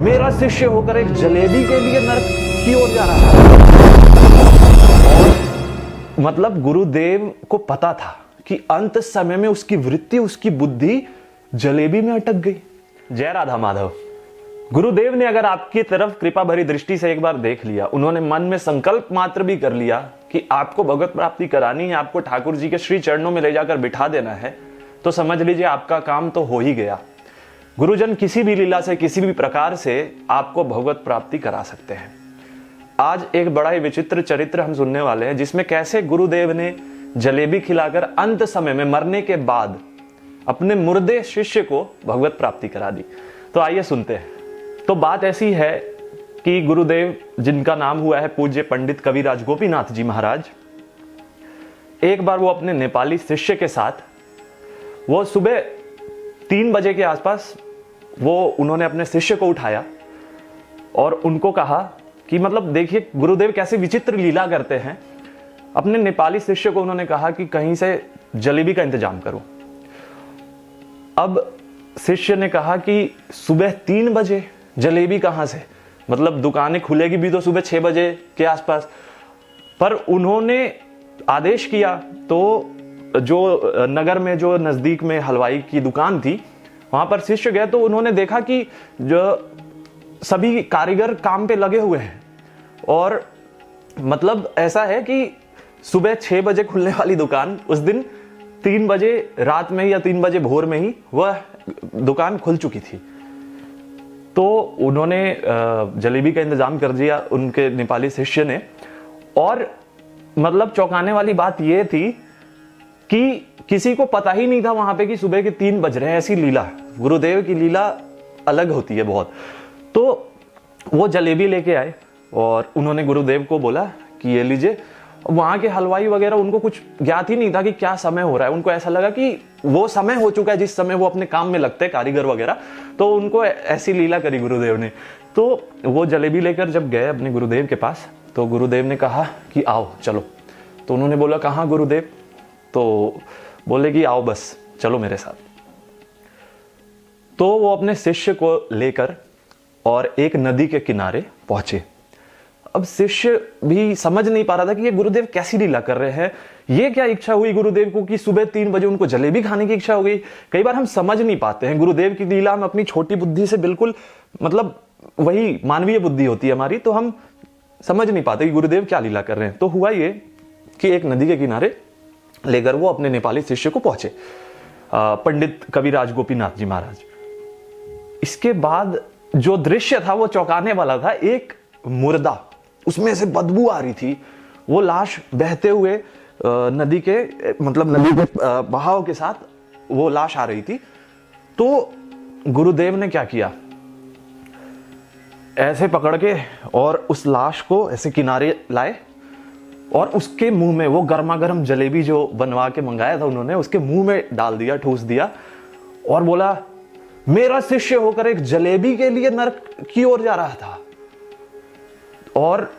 मेरा शिष्य होकर एक जलेबी के लिए नरक की ओर जा रहा था। और मतलब गुरुदेव को पता था कि अंत समय में उसकी वृत्ति, उसकी बुद्धि जलेबी में अटक गई। जय राधा माधव। गुरुदेव ने अगर आपकी तरफ कृपा भरी दृष्टि से एक बार देख लिया, उन्होंने मन में संकल्प मात्र भी कर लिया कि आपको भगवत प्राप्ति करानी है, आपको ठाकुर जी के श्री चरणों में ले जाकर बिठा देना है, तो समझ लीजिए आपका काम तो हो ही गया। गुरुजन किसी भी लीला से, किसी भी प्रकार से आपको भगवत प्राप्ति करा सकते हैं। आज एक बड़ा ही विचित्र चरित्र हम सुनने वाले हैं, जिसमें कैसे गुरुदेव ने जलेबी खिलाकर अंत समय में मरने के बाद अपने मुर्दे शिष्य को भगवत प्राप्ति करा दी। तो आइए सुनते हैं। तो बात ऐसी है कि गुरुदेव, जिनका नाम हुआ है पूज्य पंडित कविराज गोपीनाथ जी महाराज, एक बार वो अपने नेपाली शिष्य के साथ, वो सुबह 3 बजे के आसपास उन्होंने अपने शिष्य को उठाया और उनको कहा कि मतलब देखिए गुरुदेव कैसे विचित्र लीला करते हैं। अपने नेपाली शिष्य को उन्होंने कहा कि कहीं से जलेबी का इंतजाम करो। अब शिष्य ने कहा कि सुबह 3 बजे जलेबी कहां से, मतलब दुकानें खुलेगी भी तो सुबह 6 बजे के आसपास। पर उन्होंने आदेश किया तो जो नगर में, जो नजदीक में हलवाई की दुकान थी, वहां पर शिष्य गए तो उन्होंने देखा कि जो सभी कारीगर काम पे लगे हुए हैं। और मतलब ऐसा है कि सुबह 6 बजे खुलने वाली दुकान उस दिन 3 बजे रात में या 3 बजे भोर में ही वह दुकान खुल चुकी थी। तो उन्होंने जलेबी का इंतजाम कर दिया उनके नेपाली शिष्य ने। और मतलब चौंकाने वाली बात यह थी कि किसी को पता ही नहीं था वहां पे कि सुबह के 3 बज रहे हैं। ऐसी लीला, गुरुदेव की लीला अलग होती है बहुत। तो वो जलेबी लेके आए और उन्होंने गुरुदेव को बोला कि ये लीजिए। वहां के हलवाई वगैरह, उनको कुछ ज्ञात ही नहीं था कि क्या समय हो रहा है। उनको ऐसा लगा कि वो समय हो चुका है जिस समय वो अपने काम में लगते हैं, कारीगर वगैरह। तो उनको ऐसी लीला करी गुरुदेव ने। तो वो जलेबी लेकर जब गए अपने गुरुदेव के पास, तो गुरुदेव ने कहा कि आओ चलो। तो उन्होंने बोला कहाँ गुरुदेव? तो बोले कि आओ बस चलो मेरे साथ। तो वो अपने शिष्य को लेकर और एक नदी के किनारे पहुंचे। अब शिष्य भी समझ नहीं पा रहा था कि ये गुरुदेव कैसी लीला कर रहे हैं। ये क्या इच्छा हुई गुरुदेव को कि सुबह 3 बजे उनको जलेबी खाने की इच्छा हो गई। कई बार हम समझ नहीं पाते हैं गुरुदेव की लीला। हम अपनी छोटी बुद्धि से, बिल्कुल मतलब वही मानवीय बुद्धि होती है हमारी, तो हम समझ नहीं पाते कि गुरुदेव क्या लीला कर रहे हैं। तो हुआ ये कि एक नदी के किनारे लेकर वो अपने नेपाली शिष्य को पहुंचे, पंडित कविराज गोपीनाथ जी महाराज। इसके बाद जो दृश्य था वो चौंकाने वाला था। एक मुर्दा, उसमें से बदबू आ रही थी। वो लाश बहते हुए नदी के, मतलब नदी के बहाव के साथ वो लाश आ रही थी। तो गुरुदेव ने क्या किया, ऐसे पकड़ के और उस लाश को ऐसे किनारे लाए और उसके मुंह में वो गर्मा गर्म जलेबी जो बनवा के मंगाया था उन्होंने, उसके मुंह में डाल दिया, ठूस दिया और बोला मेरा शिष्य होकर एक जलेबी के लिए नरक की ओर जा रहा था। और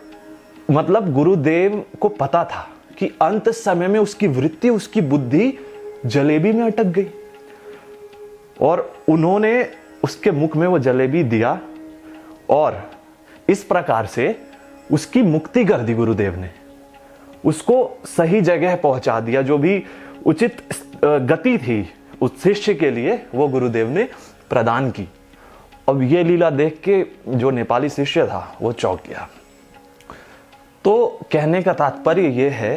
मतलब गुरुदेव को पता था कि अंत समय में उसकी वृत्ति, उसकी बुद्धि जलेबी में अटक गई। और उन्होंने उसके मुख में वो जलेबी दिया और इस प्रकार से उसकी मुक्ति कर दी। गुरुदेव ने उसको सही जगह पहुंचा दिया। जो भी उचित गति थी उस शिष्य के लिए, वो गुरुदेव ने प्रदान की। अब ये लीला देख के जो नेपाली शिष्य था वो चौंक गया। तो कहने का तात्पर्य यह है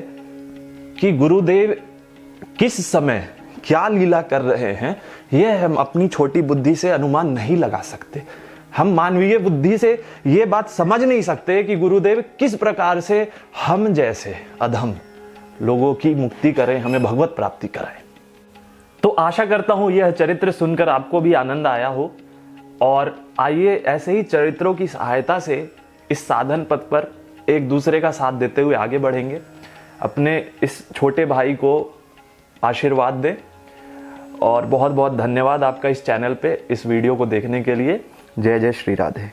कि गुरुदेव किस समय क्या लीला कर रहे हैं, यह हम अपनी छोटी बुद्धि से अनुमान नहीं लगा सकते। हम मानवीय बुद्धि से यह बात समझ नहीं सकते कि गुरुदेव किस प्रकार से हम जैसे अधम लोगों की मुक्ति करें, हमें भगवत प्राप्ति कराएं। तो आशा करता हूं यह चरित्र सुनकर आपको भी आनंद आया हो। और आइए ऐसे ही चरित्रों की सहायता से इस साधन पथ पर एक दूसरे का साथ देते हुए आगे बढ़ेंगे। अपने इस छोटे भाई को आशीर्वाद दें। और बहुत बहुत धन्यवाद आपका इस चैनल पे इस वीडियो को देखने के लिए। जय जय श्री राधे।